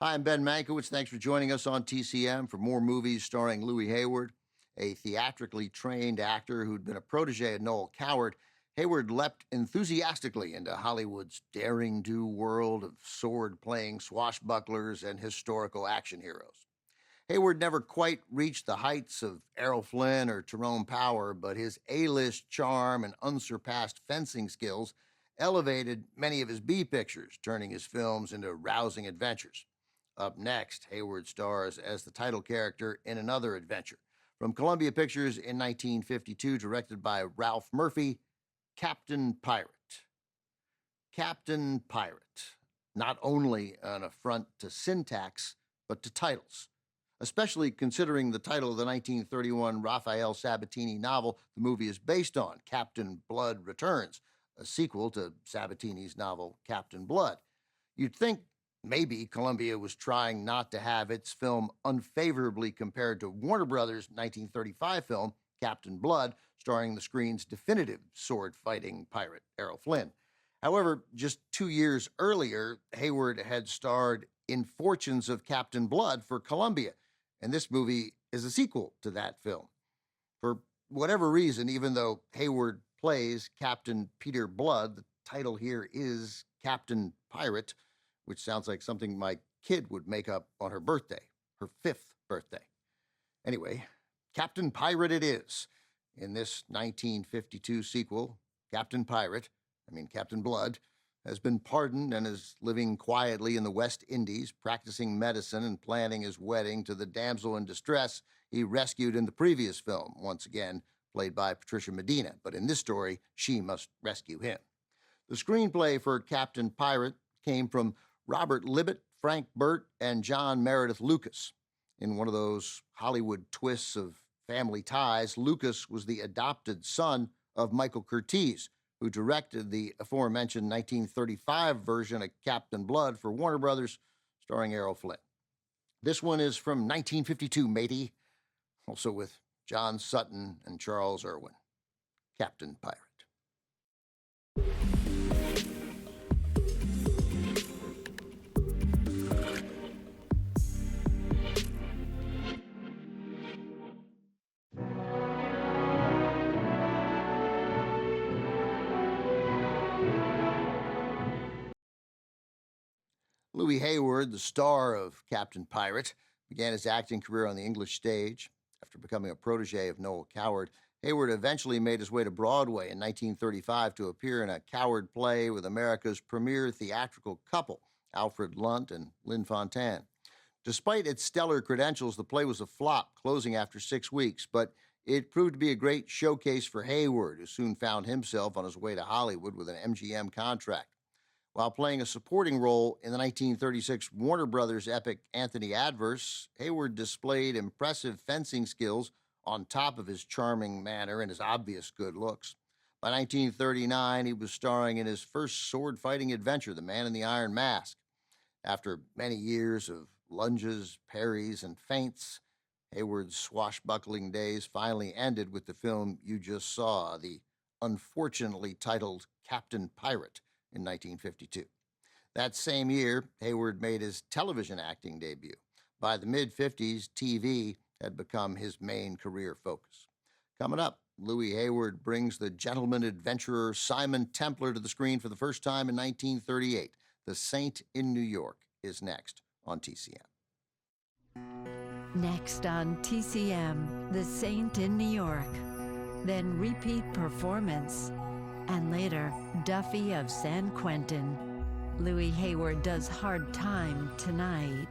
Hi, I'm Ben Mankiewicz. Thanks for joining us on TCM for more movies starring Louis Hayward, a theatrically trained actor who'd been a protege of Noel Coward. Hayward leapt enthusiastically into Hollywood's daring-do world of sword-playing swashbucklers and historical action heroes. Hayward never quite reached the heights of Errol Flynn or Tyrone Power, but his A-list charm and unsurpassed fencing skills elevated many of his B pictures, turning his films into rousing adventures. Up next, Hayward stars as the title character in another adventure. From Columbia Pictures in 1952, directed by Ralph Murphy, Captain Pirate. Captain Pirate, not only an affront to syntax, but to titles, especially considering the title of the 1931 Raphael Sabatini novel the movie is based on, Captain Blood Returns, a sequel to Sabatini's novel Captain Blood. You'd think maybe Columbia was trying not to have its film unfavorably compared to Warner Brothers' 1935 film, Captain Blood, starring the screen's definitive sword-fighting pirate, Errol Flynn. However, just 2 years earlier, Hayward had starred in Fortunes of Captain Blood for Columbia, and this movie is a sequel to that film. For whatever reason, even though Hayward plays Captain Peter Blood, the title here is Captain Pirate, which sounds like something my kid would make up on her birthday, her 5th birthday. Anyway, Captain Pirate it is. In this 1952 sequel, Captain Blood, has been pardoned and is living quietly in the West Indies, practicing medicine and planning his wedding to the damsel in distress he rescued in the previous film, once again played by Patricia Medina. But in this story, she must rescue him. The screenplay for Captain Pirate came from Robert Libet, Frank Burt, and John Meredith Lucas. In one of those Hollywood twists of family ties, Lucas was the adopted son of Michael Curtiz, who directed the aforementioned 1935 version of Captain Blood for Warner Brothers, starring Errol Flynn. This one is from 1952, matey, also with John Sutton and Charles Irwin. Captain Pirate. Louis Hayward, the star of Captain Pirate, began his acting career on the English stage. After becoming a protege of Noel Coward, Hayward eventually made his way to Broadway in 1935 to appear in a Coward play with America's premier theatrical couple, Alfred Lunt and Lynn Fontanne. Despite its stellar credentials, the play was a flop, closing after 6 weeks, but it proved to be a great showcase for Hayward, who soon found himself on his way to Hollywood with an MGM contract. While playing a supporting role in the 1936 Warner Brothers epic Anthony Adverse, Hayward displayed impressive fencing skills on top of his charming manner and his obvious good looks. By 1939, he was starring in his first sword-fighting adventure, The Man in the Iron Mask. After many years of lunges, parries, and feints, Hayward's swashbuckling days finally ended with the film you just saw, the unfortunately titled Captain Pirate, in 1952. That same year, Hayward made his television acting debut. By the mid-50s, TV had become his main career focus. Coming up, Louis Hayward brings the gentleman adventurer Simon Templar to the screen for the first time in 1938. The Saint in New York is next on TCM. Next on TCM, The Saint in New York. Then repeat performance. And later, Duffy of San Quentin. Louis Hayward does Hard Time tonight.